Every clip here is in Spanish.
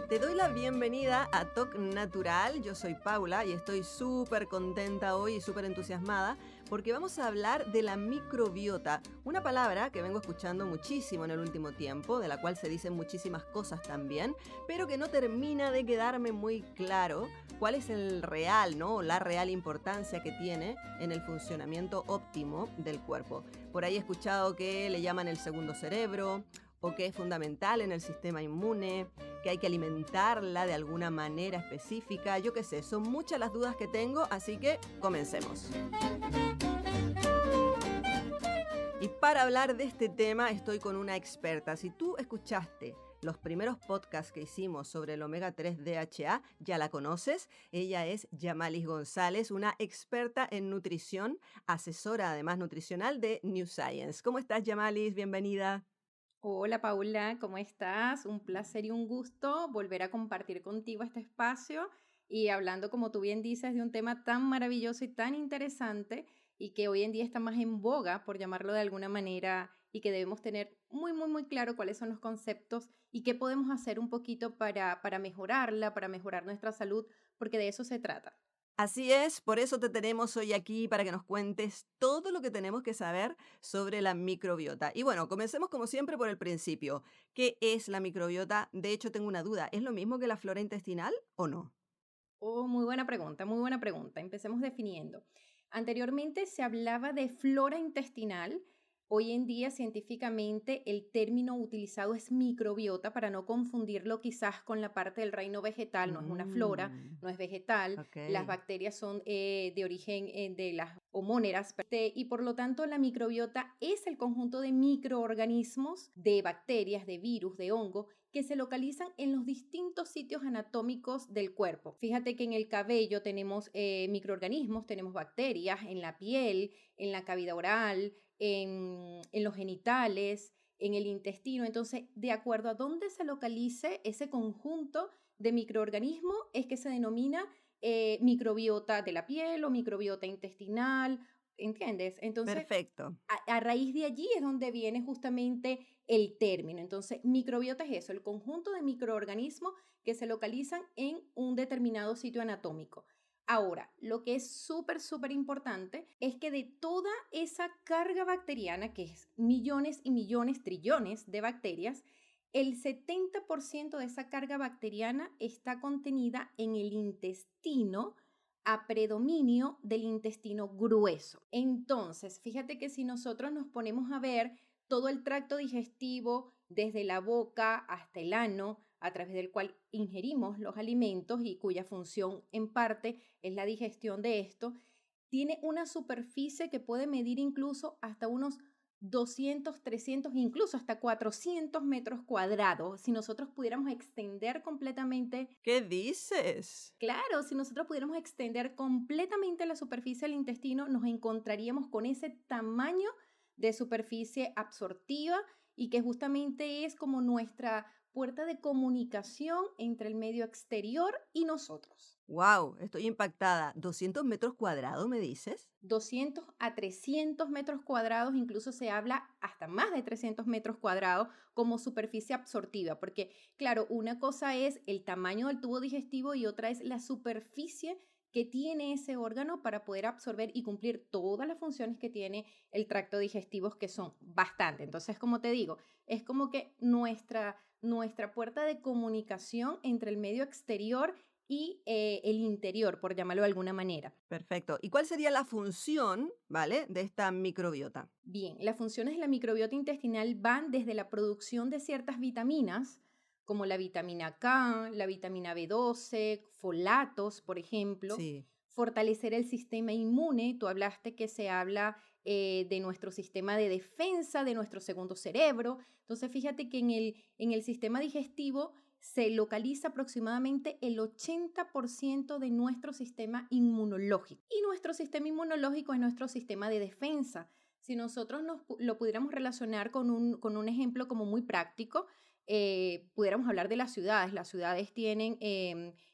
Te doy la bienvenida a TOC Natural. Yo soy Paula y estoy súper contenta hoy y súper entusiasmada porque vamos a hablar de la microbiota, una palabra que vengo escuchando muchísimo en el último tiempo, de la cual se dicen muchísimas cosas también, pero que no termina de quedarme muy claro cuál es el real, ¿no? O la real importancia que tiene en el funcionamiento óptimo del cuerpo. Por ahí he escuchado que le llaman el segundo cerebro, o que es fundamental en el sistema inmune, que hay que alimentarla de alguna manera específica. Yo qué sé, son muchas las dudas que tengo, así que comencemos. Y para hablar de este tema estoy con una experta. Si tú escuchaste los primeros podcasts que hicimos sobre el omega 3 DHA, ya la conoces. Ella es Yamalis González, una experta en nutrición, asesora además nutricional de New Science. ¿Cómo estás, Yamalis? Bienvenida. Hola Paula, ¿cómo estás? Un placer y un gusto volver a compartir contigo este espacio y hablando, como tú bien dices, de un tema tan maravilloso y tan interesante y que hoy en día está más en boga, por llamarlo de alguna manera, y que debemos tener muy claro cuáles son los conceptos y qué podemos hacer un poquito para mejorarla, para mejorar nuestra salud, porque de eso se trata. Así es, por eso te tenemos hoy aquí para que nos cuentes todo lo que tenemos que saber sobre la microbiota. Y bueno, comencemos como siempre por el principio. ¿Qué es la microbiota? De hecho, tengo una duda. ¿Es lo mismo que la flora intestinal o no? Oh, muy buena pregunta, muy buena pregunta. Empecemos definiendo. Anteriormente se hablaba de flora intestinal. Hoy en día, científicamente, el término utilizado es microbiota para no confundirlo quizás con la parte del reino vegetal. No es una flora, Mm, no es vegetal. ok. Las bacterias son de origen de las homóneras y por lo tanto la microbiota es el conjunto de microorganismos, de bacterias, de virus, de hongo que se localizan en los distintos sitios anatómicos del cuerpo. Fíjate que en el cabello tenemos microorganismos, tenemos bacterias, en la piel, en la cavidad oral, en los genitales, en el intestino. Entonces, de acuerdo a dónde se localice ese conjunto de microorganismos, es que se denomina microbiota de la piel o microbiota intestinal, ¿entiendes? Entonces, Perfecto. a raíz de allí es donde viene justamente el término. Entonces, microbiota es eso, el conjunto de microorganismos que se localizan en un determinado sitio anatómico. Ahora, lo que es súper importante es que de toda esa carga bacteriana, que es millones y millones, trillones de bacterias, el 70% de esa carga bacteriana está contenida en el intestino a predominio del intestino grueso. Entonces, fíjate que si nosotros nos ponemos a ver todo el tracto digestivo desde la boca hasta el ano, a través del cual ingerimos los alimentos y cuya función en parte es la digestión de esto, tiene una superficie que puede medir incluso hasta unos 200, 300, incluso hasta 400 metros cuadrados. Si nosotros pudiéramos extender completamente. ¿Qué dices? Claro, si nosotros pudiéramos extender completamente la superficie del intestino, nos encontraríamos con ese tamaño de superficie absortiva y que justamente es como nuestra puerta de comunicación entre el medio exterior y nosotros. Wow, estoy impactada. ¿200 metros cuadrados me dices? 200 a 300 metros cuadrados, incluso se habla hasta más de 300 metros cuadrados como superficie absortiva, porque claro, una cosa es el tamaño del tubo digestivo y otra es la superficie que tiene ese órgano para poder absorber y cumplir todas las funciones que tiene el tracto digestivo, que son bastante. Entonces, como te digo, es como que nuestra puerta de comunicación entre el medio exterior y el interior, por llamarlo de alguna manera. Perfecto. ¿Y cuál sería la función, vale, de esta microbiota? Bien, las funciones de la microbiota intestinal van desde la producción de ciertas vitaminas, como la vitamina K, la vitamina B12, folatos, por ejemplo, Sí. fortalecer el sistema inmune. Tú hablaste que se habla de nuestro sistema de defensa, de nuestro segundo cerebro. Entonces, fíjate que en el sistema digestivo se localiza aproximadamente el 80% de nuestro sistema inmunológico. Y nuestro sistema inmunológico es nuestro sistema de defensa. Si nosotros lo pudiéramos relacionar con un ejemplo como muy práctico, pudiéramos hablar de las ciudades. Las ciudades tienen,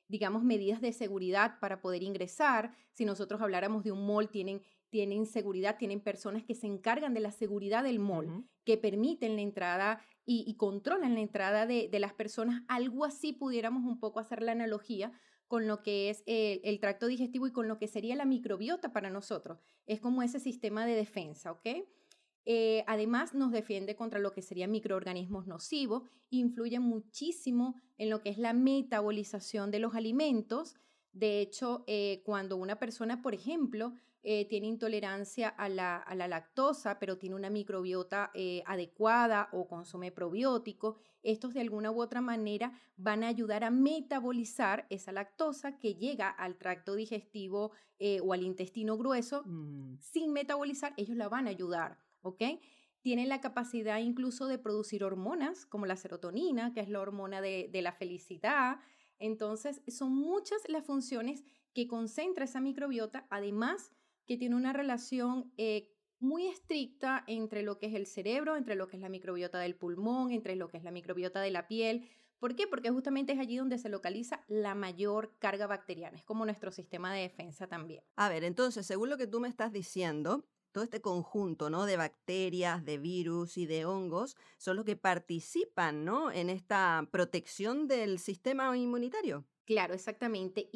digamos, medidas de seguridad para poder ingresar. Si nosotros habláramos de un mall, tienen tienen seguridad, tienen personas que se encargan de la seguridad del mall, Ujú. que permiten la entrada y controlan la entrada de las personas. Algo así pudiéramos un poco hacer la analogía con lo que es el tracto digestivo y con lo que sería la microbiota para nosotros. Es como ese sistema de defensa, ¿ok? Además, nos defiende contra lo que serían microorganismos nocivos, influye muchísimo en lo que es la metabolización de los alimentos. De hecho, cuando una persona, por ejemplo, tiene intolerancia a la lactosa, pero tiene una microbiota adecuada o consume probióticos, estos de alguna u otra manera van a ayudar a metabolizar esa lactosa que llega al tracto digestivo o al intestino grueso. Mm. Sin metabolizar, ellos la van a ayudar, ¿ok? Tienen la capacidad incluso de producir hormonas como la serotonina, que es la hormona de la felicidad. Entonces, son muchas las funciones que concentra esa microbiota, además que tiene una relación muy estricta entre lo que es el cerebro, entre lo que es la microbiota del pulmón, entre lo que es la microbiota de la piel. ¿Por qué? Porque justamente es allí donde se localiza la mayor carga bacteriana. Es como nuestro sistema de defensa también. A ver, entonces, según lo que tú me estás diciendo, todo este conjunto, ¿no? De bacterias, de virus y de hongos son los que participan, ¿no? En esta protección del sistema inmunitario. Claro, exactamente.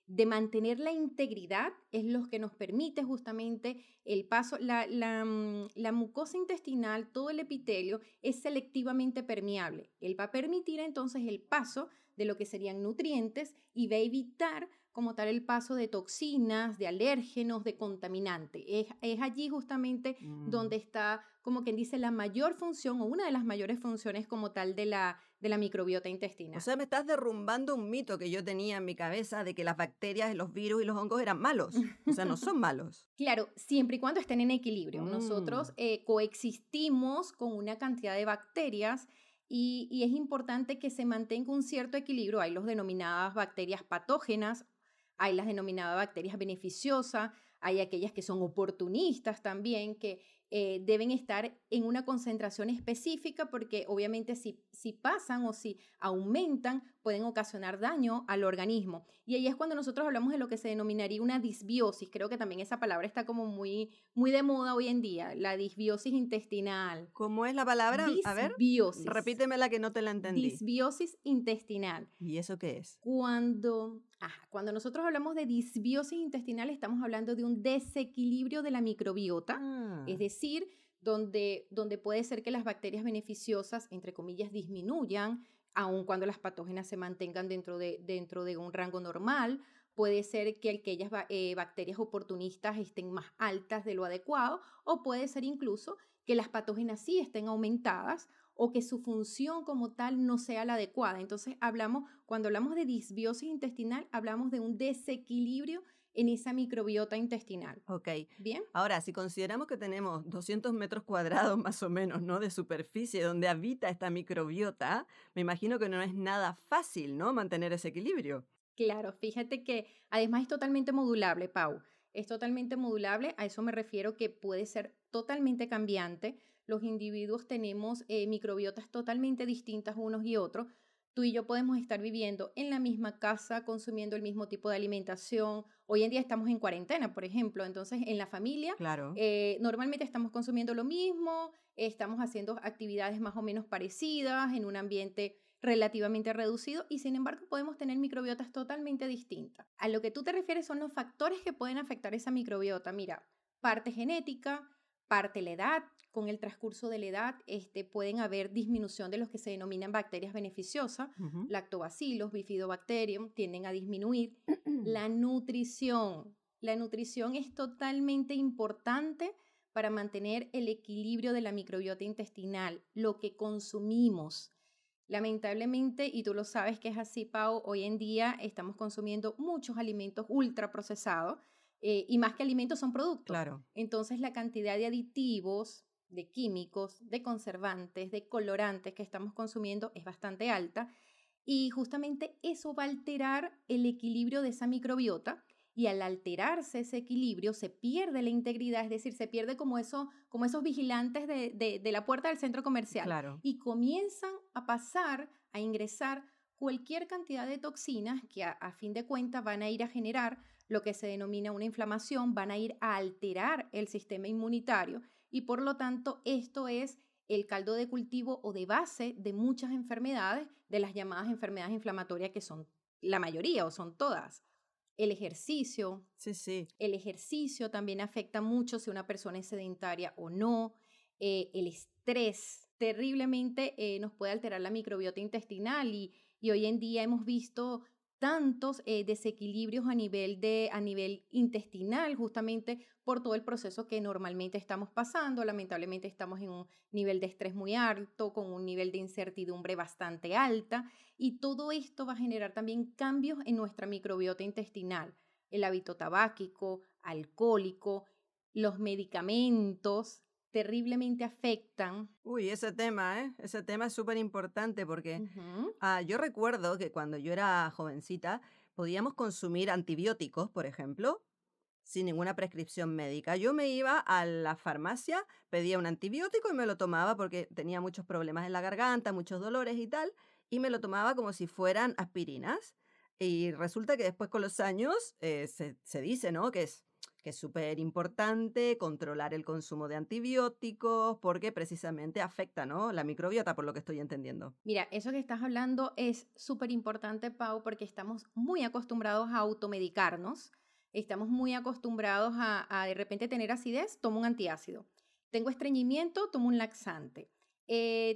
De mantener la integridad es lo que nos permite justamente el paso. La mucosa intestinal, todo el epitelio, es selectivamente permeable. Él va a permitir entonces el paso de lo que serían nutrientes y va a evitar como tal el paso de toxinas, de alérgenos, de contaminantes. Es allí justamente Mm. donde está, como quien dice, la mayor función o una de las mayores funciones como tal de la microbiota O intestinal. sea, me estás derrumbando un mito que yo tenía en mi cabeza de que las bacterias, los virus y los hongos eran malos. O sea, no son malos. Claro, siempre y cuando estén en equilibrio. Mm. Nosotros coexistimos con una cantidad de bacterias y es importante que se mantenga un cierto equilibrio. Hay las denominadas bacterias patógenas, hay las denominadas bacterias beneficiosas, hay aquellas que son oportunistas también, que deben estar en una concentración específica porque obviamente si pasan o si aumentan pueden ocasionar daño al organismo. Y ahí es cuando nosotros hablamos de lo que se denominaría una disbiosis. Creo que también esa palabra está como muy de moda hoy en día, la disbiosis intestinal. ¿Cómo es la palabra? A ver, Disbiosis, repítemela que no te la entendí. disbiosis intestinal. ¿Y eso qué es? Cuando nosotros hablamos de disbiosis intestinal, estamos hablando de un desequilibrio de la microbiota, es Ah. decir, donde puede ser que las bacterias beneficiosas, entre comillas, disminuyan, aun cuando las patógenas se mantengan dentro de un rango normal. Puede ser que aquellas bacterias oportunistas estén más altas de lo adecuado, o puede ser incluso que las patógenas sí estén aumentadas o que su función como tal no sea la adecuada. Entonces, cuando hablamos de disbiosis intestinal, hablamos de un desequilibrio en esa microbiota intestinal. Ok. ¿Bien? Ahora, si consideramos que tenemos 200 metros cuadrados más o menos, ¿no? De superficie donde habita esta microbiota, me imagino que no es nada fácil, ¿no? Mantener ese equilibrio. Claro, fíjate que además es totalmente modulable, Pau. Es totalmente modulable, a eso me refiero que puede ser totalmente cambiante. Los individuos tenemos microbiotas totalmente distintas unos y otros. Tú y yo podemos estar viviendo en la misma casa, consumiendo el mismo tipo de alimentación. Hoy en día estamos en cuarentena, por ejemplo, entonces en la familia Claro. normalmente estamos consumiendo lo mismo, estamos haciendo actividades más o menos parecidas en un ambiente relativamente reducido y sin embargo podemos tener microbiotas totalmente distintas. A lo que tú te refieres son los factores que pueden afectar esa microbiota. Mira, parte genética, parte la edad. Con el transcurso de la edad pueden haber disminución de los que se denominan bacterias beneficiosas. Ujú. Lactobacillus, bifidobacterium tienden a disminuir. La nutrición. La nutrición es totalmente importante para mantener el equilibrio de la microbiota intestinal, lo que consumimos. Lamentablemente, y tú lo sabes que es así, Pau, hoy en día estamos consumiendo muchos alimentos ultraprocesados y más que alimentos son productos. Claro. Entonces, la cantidad de aditivos, de químicos, de conservantes, de colorantes que estamos consumiendo es bastante alta y justamente eso va a alterar el equilibrio de esa microbiota y al alterarse ese equilibrio se pierde la integridad, es decir, se pierde como esos vigilantes de la puerta del centro comercial Claro. y comienzan a pasar, a ingresar cualquier cantidad de toxinas que a fin de cuentas van a ir a generar lo que se denomina una inflamación, van a ir a alterar el sistema inmunitario y por lo tanto esto es el caldo de cultivo o de base de muchas enfermedades, de las llamadas enfermedades inflamatorias que son la mayoría o son todas. El ejercicio, Sí, sí. el ejercicio también afecta mucho si una persona es sedentaria o no. El estrés terriblemente nos puede alterar la microbiota intestinal y hoy en día hemos visto tantos desequilibrios a nivel intestinal, justamente por todo el proceso que normalmente estamos pasando. Lamentablemente estamos en un nivel de estrés muy alto, con un nivel de incertidumbre bastante alta, y todo esto va a generar también cambios en nuestra microbiota intestinal. El hábito tabáquico, alcohólico, los medicamentos terriblemente afectan. Uy, ese tema, ¿eh? Ese tema es súper importante porque Ujú. yo recuerdo que cuando yo era jovencita podíamos consumir antibióticos, por ejemplo, sin ninguna prescripción médica. Yo me iba a la farmacia, pedía un antibiótico y me lo tomaba porque tenía muchos problemas en la garganta, muchos dolores y tal, y me lo tomaba como si fueran aspirinas. Y resulta que después con los años se dice, ¿no? Que es súper importante controlar el consumo de antibióticos porque precisamente afecta, ¿no? La microbiota, por lo que estoy entendiendo. Mira, eso que estás hablando es súper importante, Pau, porque estamos muy acostumbrados a automedicarnos, estamos muy acostumbrados a de repente tener acidez, tomo un antiácido. Tengo estreñimiento, tomo un laxante.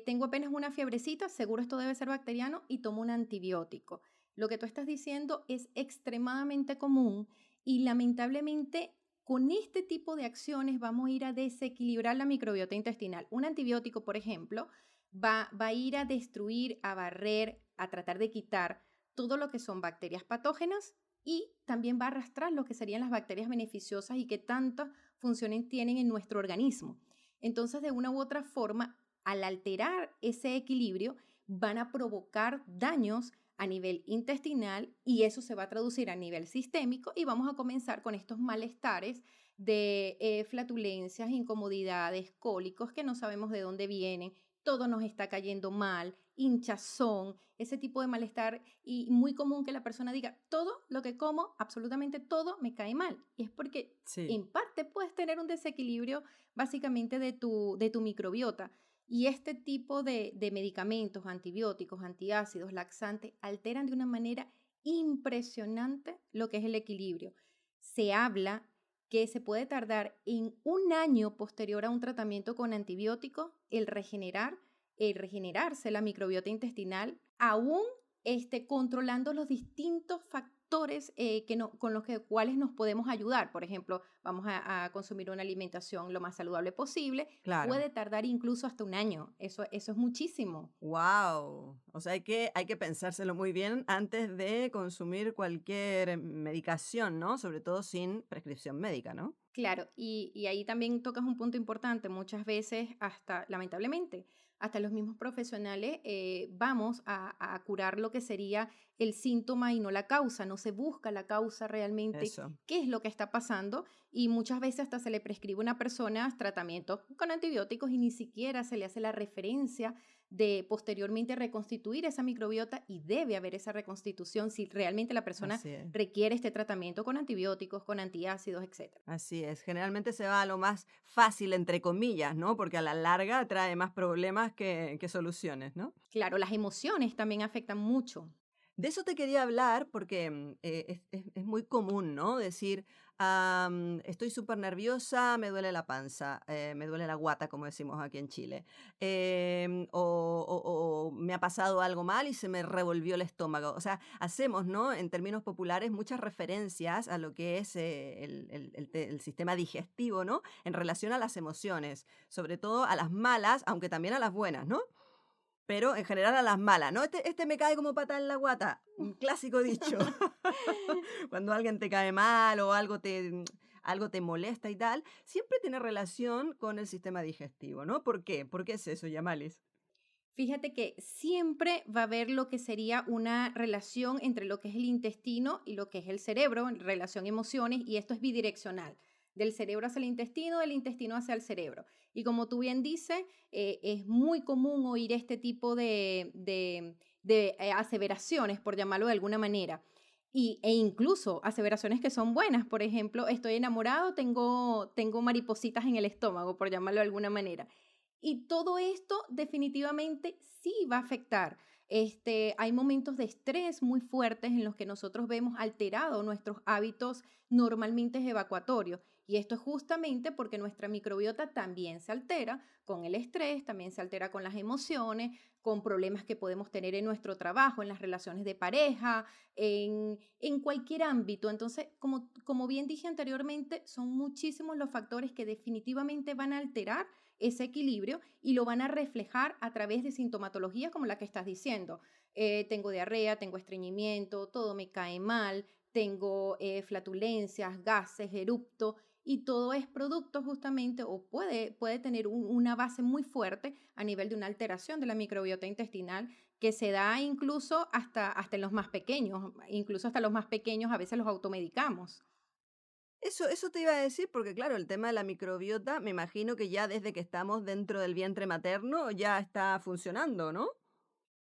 Tengo apenas una fiebrecita, seguro esto debe ser bacteriano y tomo un antibiótico. Lo que tú estás diciendo es extremadamente común y lamentablemente con este tipo de acciones vamos a ir a desequilibrar la microbiota intestinal. Un antibiótico, por ejemplo, va a ir a destruir, a barrer, a tratar de quitar todo lo que son bacterias patógenas y también va a arrastrar lo que serían las bacterias beneficiosas y que tantas funciones tienen en nuestro organismo. Entonces, de una u otra forma, al alterar ese equilibrio, van a provocar daños a nivel intestinal y eso se va a traducir a nivel sistémico y vamos a comenzar con estos malestares de flatulencias, incomodidades, cólicos que no sabemos de dónde vienen, todo nos está cayendo mal, hinchazón, ese tipo de malestar y muy común que la persona diga, todo lo que como, absolutamente todo me cae mal. Y es porque Sí. en parte puedes tener un desequilibrio básicamente de tu microbiota. Y este tipo de medicamentos, antibióticos, antiácidos, laxantes, alteran de una manera impresionante lo que es el equilibrio. Se habla que se puede tardar en un año posterior a un tratamiento con antibióticos el regenerarse la microbiota intestinal, aún controlando los distintos factores con los cuales nos podemos ayudar. Por ejemplo, vamos a consumir una alimentación lo más saludable posible. Claro. Puede tardar incluso hasta un año. Eso es muchísimo. Wow. O sea, hay que pensárselo muy bien antes de consumir cualquier medicación, ¿no? Sobre todo sin prescripción médica, ¿no? Claro, y ahí también tocas un punto importante. Muchas veces, hasta, lamentablemente, hasta los mismos profesionales vamos a curar lo que sería el síntoma y no la causa. No se busca la causa realmente, Eso. qué es lo que está pasando. Y muchas veces hasta se le prescribe a una persona tratamientos con antibióticos y ni siquiera se le hace la referencia de posteriormente reconstituir esa microbiota y debe haber esa reconstitución si realmente la persona Así es. requiere este tratamiento con antibióticos, con antiácidos, etcétera. Así es. Generalmente se va a lo más fácil, entre comillas, ¿no? Porque a la larga trae más problemas que soluciones, ¿no? Claro, las emociones también afectan mucho. De eso te quería hablar porque es muy común, ¿no? Decir, estoy súper nerviosa, me duele la panza, me duele la guata, como decimos aquí en Chile. O me ha pasado algo mal y se me revolvió el estómago. O sea, hacemos, ¿no? En términos populares, muchas referencias a lo que es el sistema digestivo, ¿no? En relación a las emociones, sobre todo a las malas, aunque también a las buenas, ¿no? Pero en general a las malas, ¿no? Este me cae como patada en la guata, un clásico dicho. Cuando alguien te cae mal o algo te molesta y tal, siempre tiene relación con el sistema digestivo, ¿no? ¿Por qué? ¿Por qué es eso, Yamalis? Fíjate que siempre va a haber lo que sería una relación entre lo que es el intestino y lo que es el cerebro, en relación emociones, y esto es bidireccional, del cerebro hacia el intestino, del intestino hacia el cerebro. Y como tú bien dices, es muy común oír este tipo de aseveraciones, por llamarlo de alguna manera. E incluso aseveraciones que son buenas. Por ejemplo, estoy enamorado, tengo maripositas en el estómago, por llamarlo de alguna manera. Y todo esto definitivamente sí va a afectar. Hay momentos de estrés muy fuertes en los que nosotros vemos alterados nuestros hábitos normalmente evacuatorios. Y esto es justamente porque nuestra microbiota también se altera con el estrés, también se altera con las emociones, con problemas que podemos tener en nuestro trabajo, en las relaciones de pareja, en cualquier ámbito. Entonces, como bien dije anteriormente, son muchísimos los factores que definitivamente van a alterar ese equilibrio y lo van a reflejar a través de sintomatologías como la que estás diciendo. Tengo diarrea, tengo estreñimiento, todo me cae mal, tengo flatulencias, gases, erupto, y todo es producto justamente o puede tener una base muy fuerte a nivel de una alteración de la microbiota intestinal que se da incluso hasta en los más pequeños, incluso hasta los más pequeños a veces los automedicamos. Eso te iba a decir, porque claro, el tema de la microbiota, me imagino que ya desde que estamos dentro del vientre materno ya está funcionando, ¿no?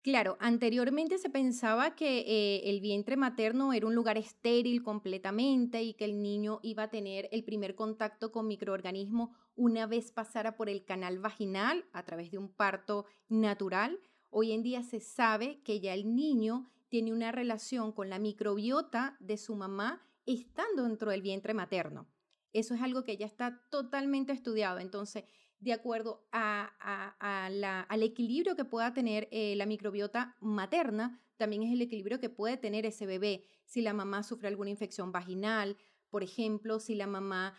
Claro, anteriormente se pensaba que el vientre materno era un lugar estéril completamente y que el niño iba a tener el primer contacto con microorganismos una vez pasara por el canal vaginal a través de un parto natural. Hoy en día se sabe que ya el niño tiene una relación con la microbiota de su mamá estando dentro del vientre materno. Eso es algo que ya está totalmente estudiado. Entonces, de acuerdo al equilibrio que pueda tener la microbiota materna, también es el equilibrio que puede tener ese bebé. Si la mamá sufre alguna infección vaginal, por ejemplo, si la mamá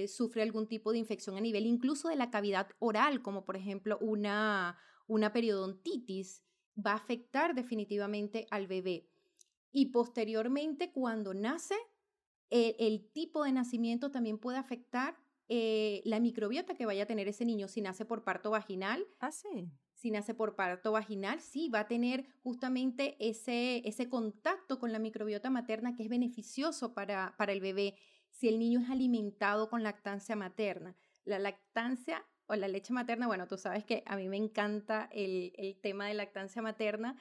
sufre algún tipo de infección a nivel incluso de la cavidad oral, como por ejemplo una periodontitis, va a afectar definitivamente al bebé. Y posteriormente, cuando nace, el tipo de nacimiento también puede afectar la microbiota que vaya a tener ese niño. Si nace por parto vaginal, Ah, sí. sí, va a tener justamente ese contacto con la microbiota materna que es beneficioso para el bebé si el niño es alimentado con lactancia materna. La lactancia o la leche materna, bueno, tú sabes que a mí me encanta el tema de lactancia materna.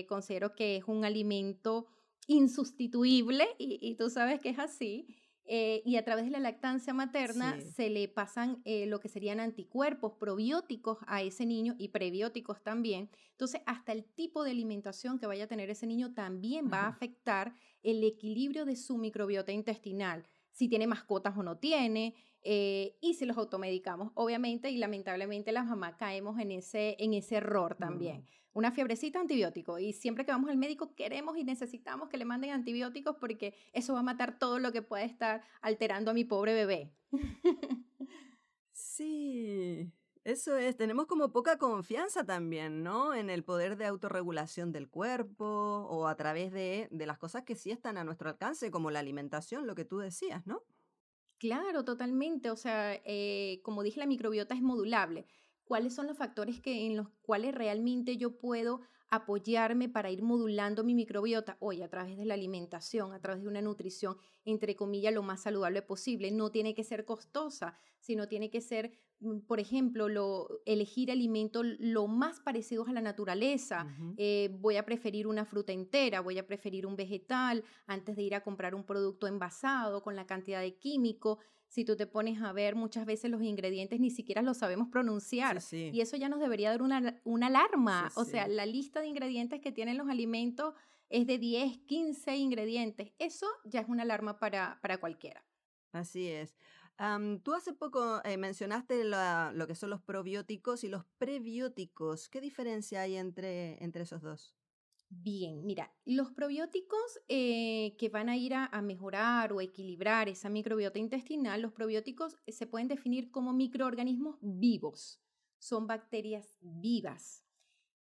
Considero que es un alimento insustituible y tú sabes que es así. Y a través de la lactancia materna Sí. se le pasan lo que serían anticuerpos, probióticos a ese niño y prebióticos también. Entonces, hasta el tipo de alimentación que vaya a tener ese niño también va a afectar el equilibrio de su microbiota intestinal, si tiene mascotas o no tiene, y si los automedicamos, obviamente, y lamentablemente las mamás caemos en ese error Mm. también. Una fiebrecita, antibiótico. Y siempre que vamos al médico queremos y necesitamos que le manden antibióticos porque eso va a matar todo lo que puede estar alterando a mi pobre bebé. Sí, eso es. Tenemos como poca confianza también, ¿no? En el poder de autorregulación del cuerpo o a través de las cosas que sí están a nuestro alcance, como la alimentación, lo que tú decías, ¿no? Claro, totalmente. O sea, como dije, la microbiota es modulable. ¿Cuáles son los factores en los cuales realmente yo puedo apoyarme para ir modulando mi microbiota? Oye, a través de la alimentación, a través de una nutrición, entre comillas, lo más saludable posible. No tiene que ser costosa, sino tiene que ser, por ejemplo, elegir alimentos lo más parecidos a la naturaleza. Ujú. Voy a preferir una fruta entera, voy a preferir un vegetal antes de ir a comprar un producto envasado con la cantidad de químico. Si tú te pones a ver, muchas veces los ingredientes ni siquiera los sabemos Sí, pronunciar sí, y eso ya nos debería dar una sí, alarma. O sea, sí, la lista de ingredientes que tienen los alimentos es de 10, 15 ingredientes. Eso ya es una alarma para cualquiera. así es. Tú hace poco mencionaste lo que son los probióticos y los prebióticos. ¿Qué diferencia hay entre esos dos? Bien, mira, los probióticos que van a ir a mejorar o equilibrar esa microbiota intestinal, los probióticos se pueden definir como microorganismos vivos, son bacterias vivas.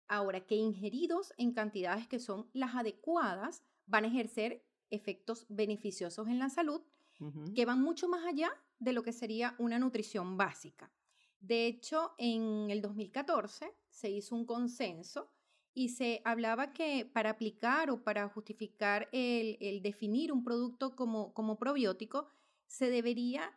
Ahora, que ingeridos en cantidades que son las adecuadas, van a ejercer efectos beneficiosos en la salud Ujú. que van mucho más allá de lo que sería una nutrición básica. De hecho, en el 2014 se hizo un consenso y se hablaba que para aplicar o para justificar el definir un producto como probiótico, se debería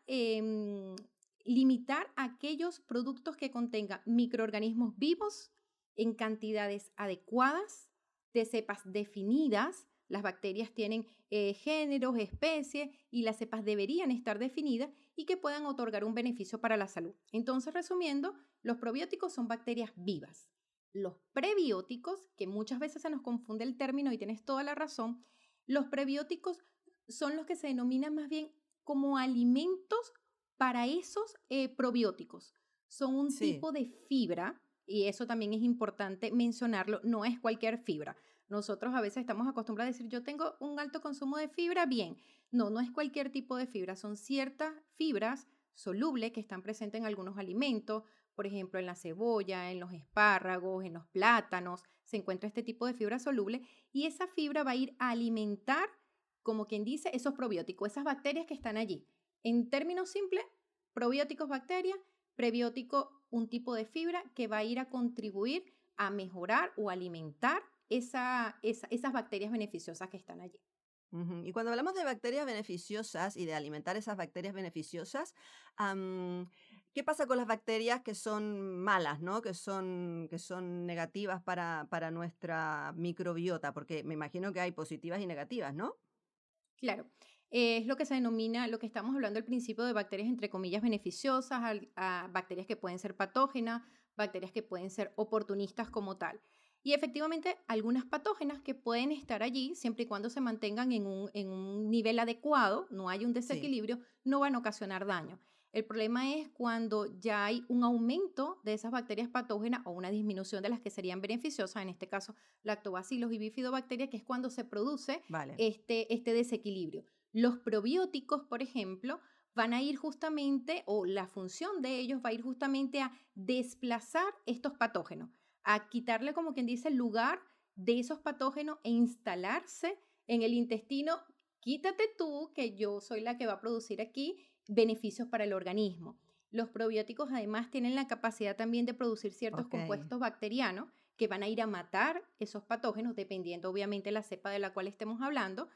limitar a aquellos productos que contengan microorganismos vivos en cantidades adecuadas, de cepas definidas, Las bacterias tienen géneros, especies y las cepas deberían estar definidas y que puedan otorgar un beneficio para la salud. Entonces, resumiendo, los probióticos son bacterias vivas. Los prebióticos, que muchas veces se nos confunde el término y tienes toda la razón, los prebióticos son los que se denominan más bien como alimentos para esos probióticos. Son un Sí. tipo de fibra, y eso también es importante mencionarlo, no es cualquier fibra. Nosotros a veces estamos acostumbrados a decir, yo tengo un alto consumo de fibra, bien. No, no es cualquier tipo de fibra, son ciertas fibras solubles que están presentes en algunos alimentos, por ejemplo, en la cebolla, en los espárragos, en los plátanos, se encuentra este tipo de fibra soluble y esa fibra va a ir a alimentar, como quien dice, esos probióticos, esas bacterias que están allí. En términos simples, probióticos bacterias, prebiótico un tipo de fibra que va a ir a contribuir a mejorar o alimentar esas bacterias beneficiosas que están allí. Ujú. Y cuando hablamos de bacterias beneficiosas y de alimentar esas bacterias beneficiosas, am, ¿qué pasa con las bacterias que son malas, ¿no? Que son negativas para nuestra microbiota? Porque me imagino que hay positivas y negativas, ¿no? Claro, es lo que se denomina, lo que estamos hablando al principio de bacterias entre comillas beneficiosas, a bacterias que pueden ser patógenas, bacterias que pueden ser oportunistas como tal. Y efectivamente, algunas patógenas que pueden estar allí siempre y cuando se mantengan en un nivel adecuado, no hay un Sí. desequilibrio, no van a ocasionar daño. El problema es cuando ya hay un aumento de esas bacterias patógenas o una disminución de las que serían beneficiosas, en este caso lactobacilos y bifidobacterias, que es cuando se produce Vale. este desequilibrio. Los probióticos, por ejemplo, van a ir justamente, o la función de ellos va a ir justamente a desplazar estos patógenos, a quitarle, como quien dice, el lugar de esos patógenos e instalarse en el intestino. Quítate tú, que yo soy la que va a producir aquí beneficios para el organismo. Los probióticos además tienen la capacidad también de producir ciertos Ok. compuestos bacterianos que van a ir a matar esos patógenos, dependiendo obviamente la cepa de la cual estemos hablando,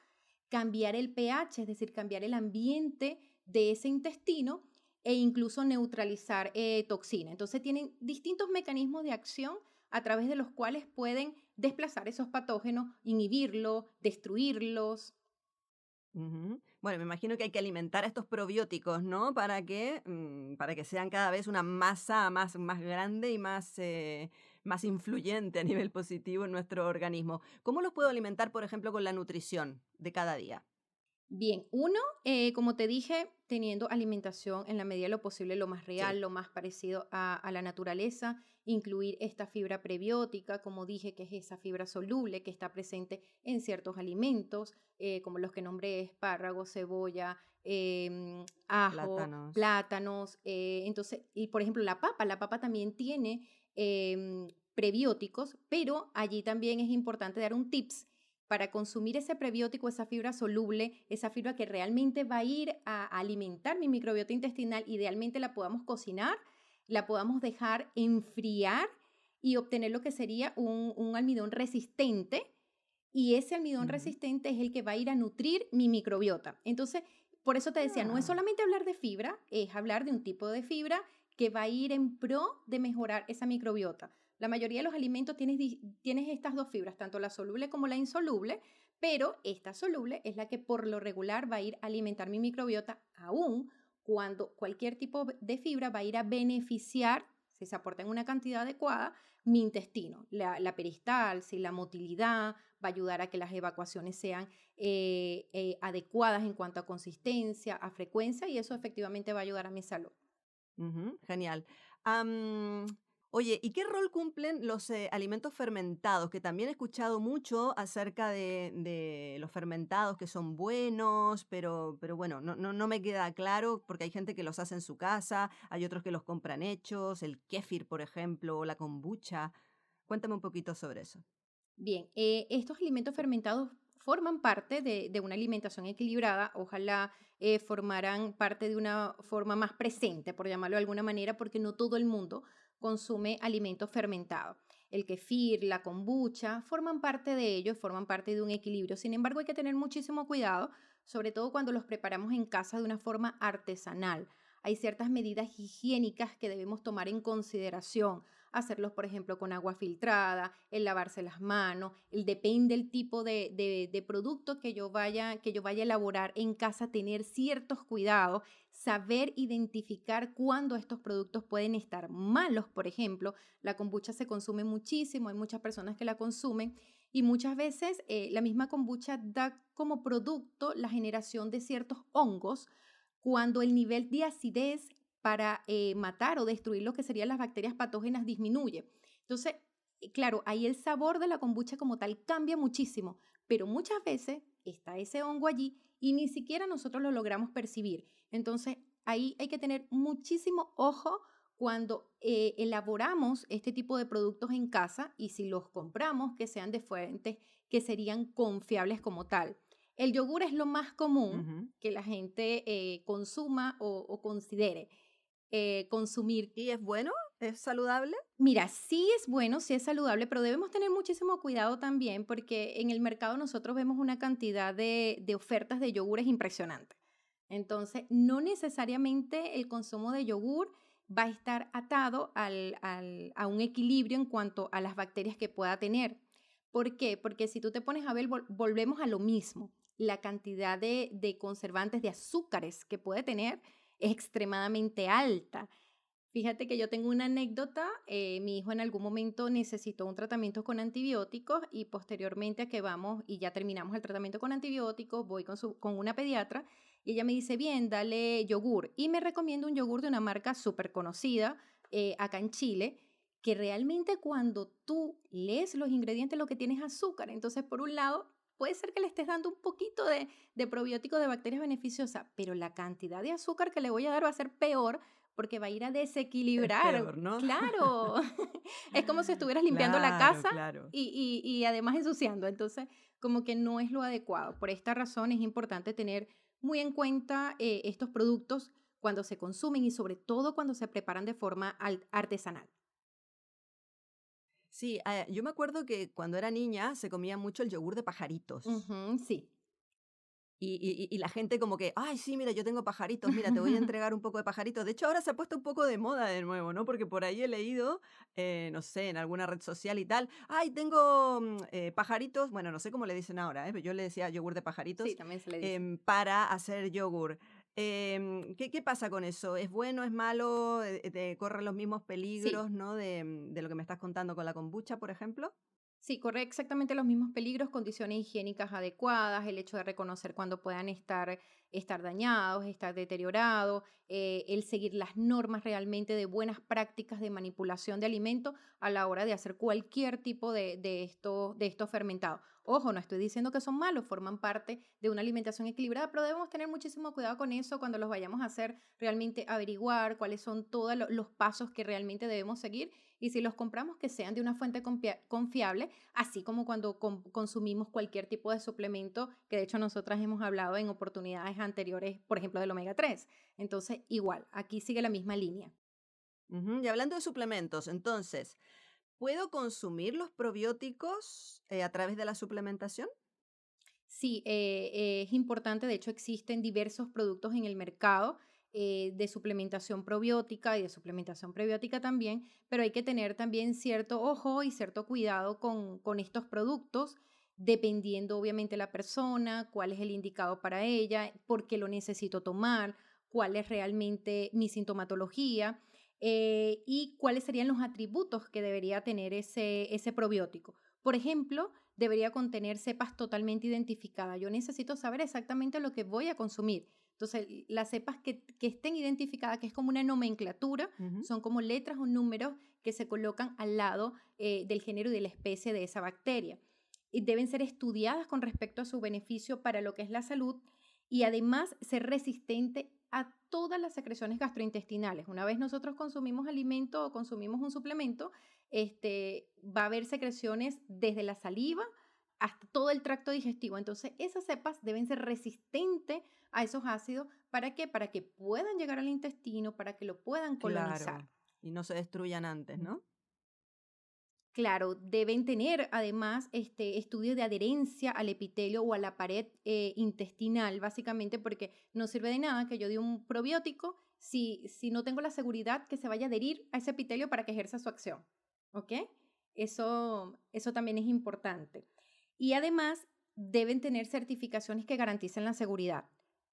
cambiar el pH, es decir, cambiar el ambiente de ese intestino e incluso neutralizar toxina. Entonces tienen distintos mecanismos de acción a través de los cuales pueden desplazar esos patógenos, inhibirlos, destruirlos. Ujú. Bueno, me imagino que hay que alimentar a estos probióticos, ¿no? Para que sean cada vez una masa más grande y más influyente a nivel positivo en nuestro organismo. ¿Cómo los puedo alimentar, por ejemplo, con la nutrición de cada día? Bien, uno, como te dije, teniendo alimentación en la medida de lo posible, lo más real, Sí, lo más parecido a la naturaleza, incluir esta fibra prebiótica, como dije, que es esa fibra soluble que está presente en ciertos alimentos, como los que nombré, espárragos, cebolla, ajo, plátanos. plátanos. Entonces, y por ejemplo, la papa también tiene prebióticos, pero allí también es importante dar un tips para consumir ese prebiótico, esa fibra soluble, esa fibra que realmente va a ir a alimentar mi microbiota intestinal, idealmente la podamos cocinar, la podamos dejar enfriar y obtener lo que sería un almidón resistente. Y ese almidón Ujú. resistente es el que va a ir a nutrir mi microbiota. Entonces, por eso te decía, no es Ah, solamente hablar de fibra, es hablar de un tipo de fibra que va a ir en pro de mejorar esa microbiota. La mayoría de los alimentos tienes estas dos fibras, tanto la soluble como la insoluble, pero esta soluble es la que por lo regular va a ir a alimentar mi microbiota, aún cuando cualquier tipo de fibra va a ir a beneficiar, si se aporta en una cantidad adecuada, mi intestino. La peristalsis, la motilidad, va a ayudar a que las evacuaciones sean adecuadas en cuanto a consistencia, a frecuencia, y eso efectivamente va a ayudar a mi salud. ujú, genial. Am, Oye, ¿y qué rol cumplen los alimentos fermentados? Que también he escuchado mucho acerca de los fermentados que son buenos, pero bueno, no me queda claro porque hay gente que los hace en su casa, hay otros que los compran hechos, el kéfir, por ejemplo, o la kombucha. Cuéntame un poquito sobre eso. Bien, estos alimentos fermentados forman parte de una alimentación equilibrada, ojalá formaran parte de una forma más presente, por llamarlo de alguna manera, porque no todo el mundo consume alimentos fermentados. El kefir, la kombucha, forman parte de ellos, forman parte de un equilibrio. Sin embargo, hay que tener muchísimo cuidado, sobre todo cuando los preparamos en casa de una forma artesanal. Hay ciertas medidas higiénicas que debemos tomar en consideración. hacerlos, por ejemplo, con agua filtrada, el lavarse las manos, depende del tipo de producto que yo vaya a elaborar en casa, tener ciertos cuidados, saber identificar cuándo estos productos pueden estar malos, por ejemplo. La kombucha se consume muchísimo, hay muchas personas que la consumen y muchas veces la misma kombucha da como producto la generación de ciertos hongos cuando el nivel de acidez para matar o destruir lo que serían las bacterias patógenas disminuye. Entonces, claro, ahí el sabor de la kombucha como tal cambia muchísimo, pero muchas veces está ese hongo allí y ni siquiera nosotros lo logramos percibir. Entonces, ahí hay que tener muchísimo ojo cuando elaboramos este tipo de productos en casa y si los compramos, que sean de fuentes que serían confiables como tal. El yogur es lo más común Ujú. que la gente consuma o considere consumir. ¿Y es bueno? ¿Es saludable? Mira, sí es bueno, sí es saludable, pero debemos tener muchísimo cuidado también porque en el mercado nosotros vemos una cantidad de ofertas de yogures impresionante. Entonces, no necesariamente el consumo de yogur va a estar atado a un equilibrio en cuanto a las bacterias que pueda tener. ¿Por qué? Porque si tú te pones a ver, volvemos a lo mismo. La cantidad de conservantes, de azúcares que puede tener es extremadamente alta. Fíjate que yo tengo una anécdota, mi hijo en algún momento necesitó un tratamiento con antibióticos y posteriormente a que vamos y ya terminamos el tratamiento con antibióticos, voy con una pediatra y ella me dice, bien, dale yogur y me recomienda un yogur de una marca súper conocida acá en Chile, que realmente cuando tú lees los ingredientes lo que tiene es azúcar, entonces por un lado puede ser que le estés dando un poquito de probiótico de bacterias beneficiosas, pero la cantidad de azúcar que le voy a dar va a ser peor porque va a ir a Es desequilibrar. peor, ¿no? Claro, es como si estuvieras limpiando la Claro, casa claro. y además ensuciando. Entonces, como que no es lo adecuado. Por esta razón es importante tener muy en cuenta estos productos cuando se consumen y sobre todo cuando se preparan de forma artesanal. Sí, yo me acuerdo que cuando era niña se comía mucho el yogur de pajaritos. Ujú, sí. Y la gente como que, ay, sí, mira, yo tengo pajaritos, mira, te voy a entregar un poco de pajaritos. De hecho, ahora se ha puesto un poco de moda de nuevo, ¿no? Porque por ahí he leído, no sé, en alguna red social y tal, ay, tengo pajaritos, bueno, no sé cómo le dicen ahora, pero yo le decía yogur de Sí, pajaritos, también se le dice. para hacer yogur. ¿Qué pasa con eso? ¿Es bueno, es malo? ¿Te corre los mismos Sí, peligros, ¿no? De lo que me estás contando con la kombucha, por ejemplo. sí, corre exactamente los mismos peligros, condiciones higiénicas adecuadas, el hecho de reconocer cuando puedan estar dañados, estar deteriorados, el seguir las normas realmente de buenas prácticas de manipulación de alimentos a la hora de hacer cualquier tipo de estos fermentados. Ojo, no estoy diciendo que son malos, forman parte de una alimentación equilibrada, pero debemos tener muchísimo cuidado con eso cuando los vayamos a hacer, realmente averiguar cuáles son todos los pasos que realmente debemos seguir y si los compramos que sean de una fuente confiable, así como cuando consumimos cualquier tipo de suplemento, que de hecho nosotras hemos hablado en oportunidades anteriores, por ejemplo, del omega 3. Entonces, igual, aquí sigue la misma línea. Ujú. Y hablando de suplementos, entonces, ¿puedo consumir los probióticos, a través de la suplementación? Sí, es importante, de hecho existen diversos productos en el mercado de suplementación probiótica y de suplementación prebiótica también, pero hay que tener también cierto ojo y cierto cuidado con estos productos, dependiendo obviamente la persona, cuál es el indicado para ella, por qué lo necesito tomar, cuál es realmente mi sintomatología y cuáles serían los atributos que debería tener ese probiótico. Por ejemplo, debería contener cepas totalmente identificadas. Yo necesito saber exactamente lo que voy a consumir. Entonces, las cepas que estén identificadas, que es como una nomenclatura, Ujú. son como letras o números que se colocan al lado del género y de la especie de esa bacteria. Y deben ser estudiadas con respecto a su beneficio para lo que es la salud y además ser resistente a todas las secreciones gastrointestinales. Una vez nosotros consumimos alimento o consumimos un suplemento, va a haber secreciones desde la saliva hasta todo el tracto digestivo. Entonces, esas cepas deben ser resistentes a esos ácidos. ¿Para qué? Para que puedan llegar al intestino, para que lo puedan colonizar. Claro, y no se destruyan antes, ¿no? Claro, deben tener además estudios de adherencia al epitelio o a la pared intestinal, básicamente porque no sirve de nada que yo dé un probiótico si no tengo la seguridad que se vaya a adherir a ese epitelio para que ejerza su acción. ¿Ok? Eso también es importante. Y además deben tener certificaciones que garanticen la seguridad.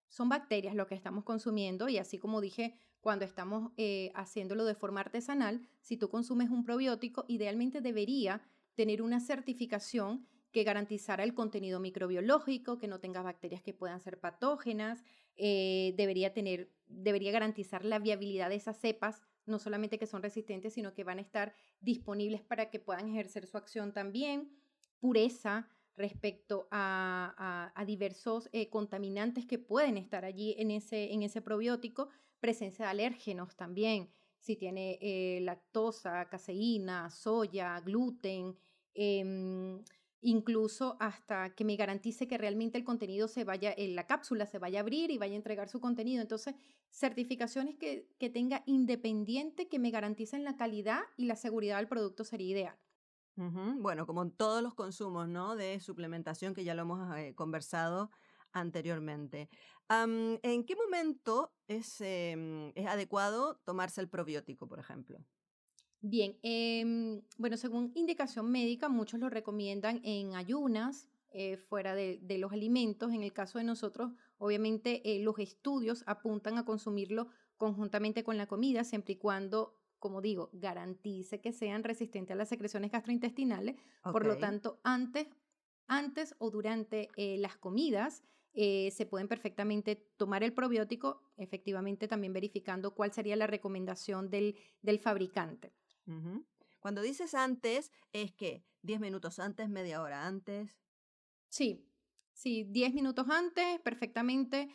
Son bacterias lo que estamos consumiendo y así como dije, cuando estamos haciéndolo de forma artesanal, si tú consumes un probiótico, idealmente debería tener una certificación que garantizara el contenido microbiológico, que no tenga bacterias que puedan ser patógenas, debería garantizar la viabilidad de esas cepas, no solamente que son resistentes, sino que van a estar disponibles para que puedan ejercer su acción también, pureza respecto a diversos contaminantes que pueden estar allí en ese probiótico, presencia de alérgenos también, si tiene lactosa, caseína, soya, gluten, em, incluso hasta que me garantice que realmente el contenido la cápsula se vaya a abrir y vaya a entregar su contenido. Entonces, certificaciones que tenga independiente, que me garanticen la calidad y la seguridad del producto sería ideal. Ujú. Bueno, como en todos los consumos, ¿no? De suplementación que ya lo hemos conversado anteriormente. ¿En qué momento es adecuado tomarse el probiótico, por ejemplo? Bien, bueno, según indicación médica, muchos lo recomiendan en ayunas, fuera de los alimentos. En el caso de nosotros, obviamente, los estudios apuntan a consumirlo conjuntamente con la comida, siempre y cuando, como digo, garantice que sean resistentes a las secreciones gastrointestinales. Por lo Ok. tanto, antes o durante las comidas, se pueden perfectamente tomar el probiótico, efectivamente también verificando cuál sería la recomendación del fabricante. Ujú. Cuando dices antes, es que 10 minutos antes, media hora antes. Sí, sí, 10 minutos antes, perfectamente,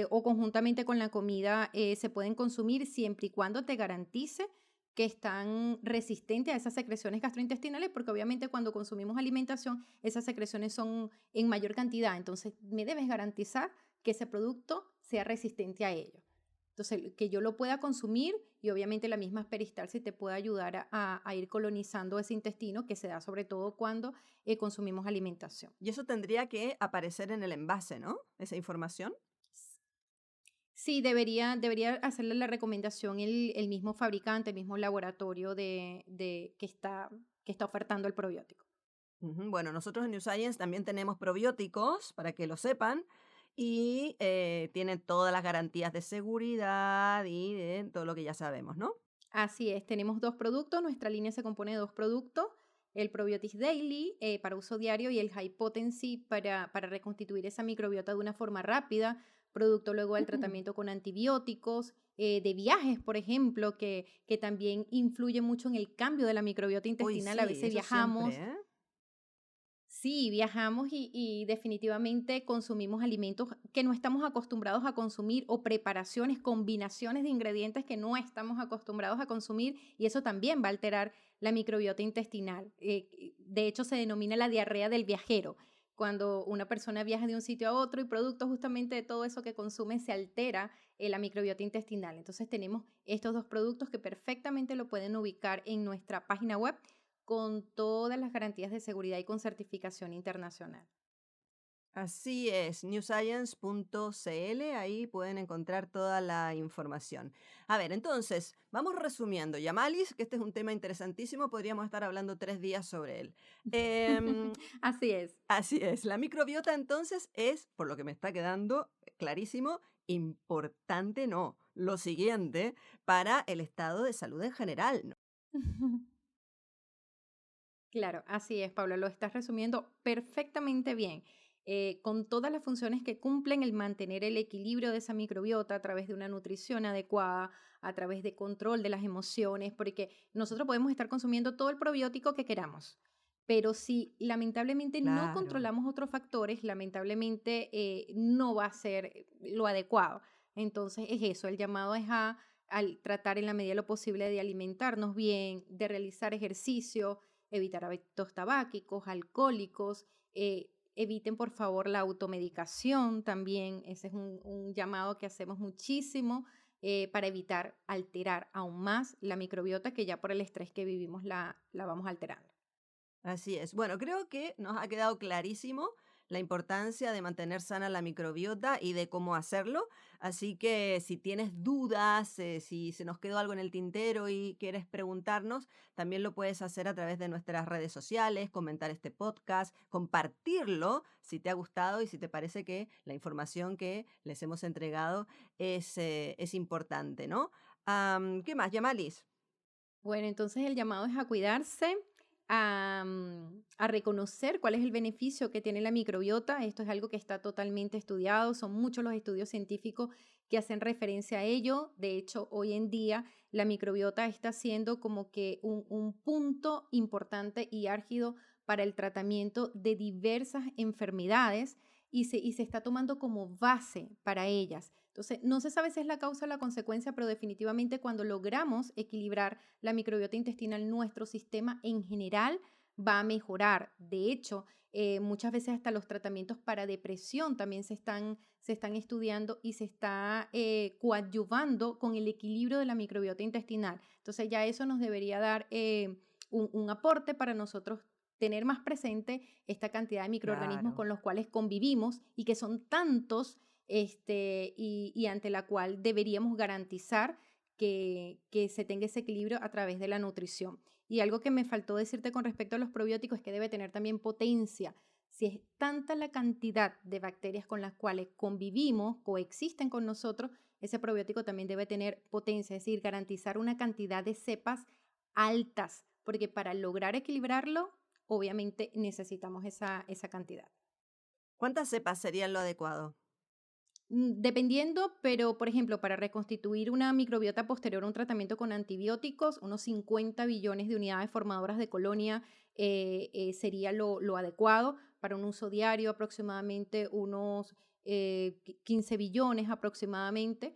o conjuntamente con la comida, se pueden consumir siempre y cuando te garantice que están resistentes a esas secreciones gastrointestinales, porque obviamente cuando consumimos alimentación, esas secreciones son en mayor cantidad, entonces me debes garantizar que ese producto sea resistente a ello. Entonces, que yo lo pueda consumir y obviamente la misma peristalsis te puede ayudar a ir colonizando ese intestino, que se da sobre todo cuando consumimos alimentación. Y eso tendría que aparecer en el envase, ¿no? Esa información. Sí, debería hacerle la recomendación el mismo fabricante, el mismo laboratorio que está ofertando el probiótico. Ujú. Bueno, nosotros en New Science también tenemos probióticos, para que lo sepan, y tienen todas las garantías de seguridad y de todo lo que ya sabemos, ¿no? Así es, tenemos dos productos, nuestra línea se compone de dos productos, el Probiotics Daily para uso diario y el High Potency para reconstituir esa microbiota de una forma rápida, producto luego del tratamiento con antibióticos, de viajes, por ejemplo, que también influye mucho en el cambio de la microbiota Uy, intestinal. A sí, veces eso siempre, viajamos. ¿eh? Sí, viajamos y definitivamente consumimos alimentos que no estamos acostumbrados a consumir o preparaciones, combinaciones de ingredientes que no estamos acostumbrados a consumir y eso también va a alterar la microbiota intestinal. De hecho, se denomina la diarrea del viajero, cuando una persona viaja de un sitio a otro y producto justamente de todo eso que consume se altera la microbiota intestinal. Entonces tenemos estos dos productos que perfectamente lo pueden ubicar en nuestra página web con todas las garantías de seguridad y con certificación internacional. Así es, newscience.cl, ahí pueden encontrar toda la información. A ver, entonces, vamos resumiendo. Yamalis, que este es un tema interesantísimo, podríamos estar hablando 3 días sobre él. Em, Así es. Así es, la microbiota entonces es, por lo que me está quedando clarísimo, importante, no, lo siguiente, para el estado de salud en general, ¿no? Claro, así es, Paula, lo estás resumiendo perfectamente bien. Con todas las funciones que cumplen el mantener el equilibrio de esa microbiota a través de una nutrición adecuada, a través de control de las emociones, porque nosotros podemos estar consumiendo todo el probiótico que queramos, pero si lamentablemente no Claro. controlamos otros factores, lamentablemente no va a ser lo adecuado. Entonces es eso, el llamado es al tratar en la medida de lo posible de alimentarnos bien, de realizar ejercicio, evitar hábitos tabáquicos, alcohólicos, eviten por favor la automedicación también, ese es un llamado que hacemos muchísimo para evitar alterar aún más la microbiota que ya por el estrés que vivimos la vamos alterando. Así es. Bueno, creo que nos ha quedado clarísimo la importancia de mantener sana la microbiota y de cómo hacerlo. Así que si tienes dudas, si se nos quedó algo en el tintero y quieres preguntarnos, también lo puedes hacer a través de nuestras redes sociales, comentar este podcast, compartirlo si te ha gustado y si te parece que la información que les hemos entregado es importante, ¿no? ¿Qué más, Yamalis? Bueno, entonces el llamado es a cuidarse, a reconocer cuál es el beneficio que tiene la microbiota. Esto es algo que está totalmente estudiado, son muchos los estudios científicos que hacen referencia a ello. De hecho, hoy en día la microbiota está siendo como que un punto importante y álgido para el tratamiento de diversas enfermedades y se está tomando como base para ellas. Entonces, no se sabe si es la causa o la consecuencia, pero definitivamente cuando logramos equilibrar la microbiota intestinal, nuestro sistema en general va a mejorar. De hecho, muchas veces hasta los tratamientos para depresión también se están estudiando y se está coadyuvando con el equilibrio de la microbiota intestinal. Entonces, ya eso nos debería dar un aporte para nosotros tener más presente esta cantidad de microorganismos Claro. con los cuales convivimos y que son tantos y ante la cual deberíamos garantizar que se tenga ese equilibrio a través de la nutrición. Y algo que me faltó decirte con respecto a los probióticos es que debe tener también potencia. Si es tanta la cantidad de bacterias con las cuales convivimos, coexisten con nosotros, ese probiótico también debe tener potencia, es decir, garantizar una cantidad de cepas altas, porque para lograr equilibrarlo, obviamente necesitamos esa cantidad. ¿Cuántas cepas serían lo adecuado? Dependiendo, pero por ejemplo, para reconstituir una microbiota posterior a un tratamiento con antibióticos, unos 50 billones de unidades formadoras de colonia sería lo adecuado. Para un uso diario, aproximadamente unos 15 billones aproximadamente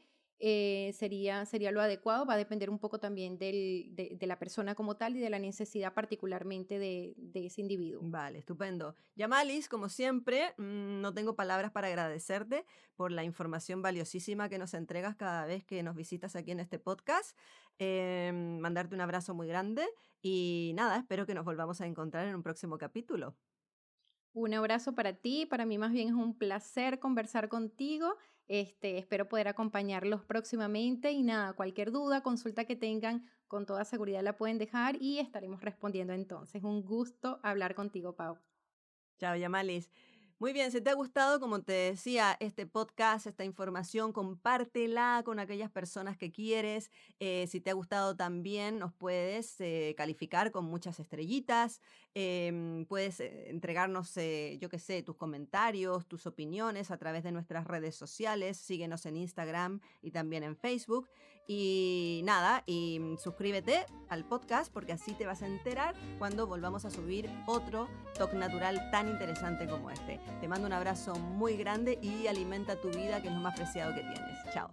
sería lo adecuado. Va a depender un poco también de la persona como tal y de la necesidad particularmente de ese individuo. Vale, estupendo. Yamalis, como siempre, no tengo palabras para agradecerte por la información valiosísima que nos entregas cada vez que nos visitas aquí en este podcast. Mandarte un abrazo muy grande y nada, espero que nos volvamos a encontrar en un próximo capítulo. Un abrazo para ti, para mí más bien es un placer conversar contigo. Espero poder acompañarlos próximamente y nada, cualquier duda, consulta que tengan, con toda seguridad la pueden dejar y estaremos respondiendo entonces. Un gusto hablar contigo, Pau. Chao, Yamalis. Muy bien, si te ha gustado, como te decía, este podcast, esta información, compártela con aquellas personas que quieres. Si te ha gustado también, nos puedes calificar con muchas estrellitas. Puedes entregarnos, yo qué sé, tus comentarios, tus opiniones a través de nuestras redes sociales. Síguenos en Instagram y también en Facebook. Y nada, suscríbete al podcast porque así te vas a enterar cuando volvamos a subir otro Toc Natural tan interesante como este. Te mando un abrazo muy grande y alimenta tu vida, que es lo más preciado que tienes. Chao.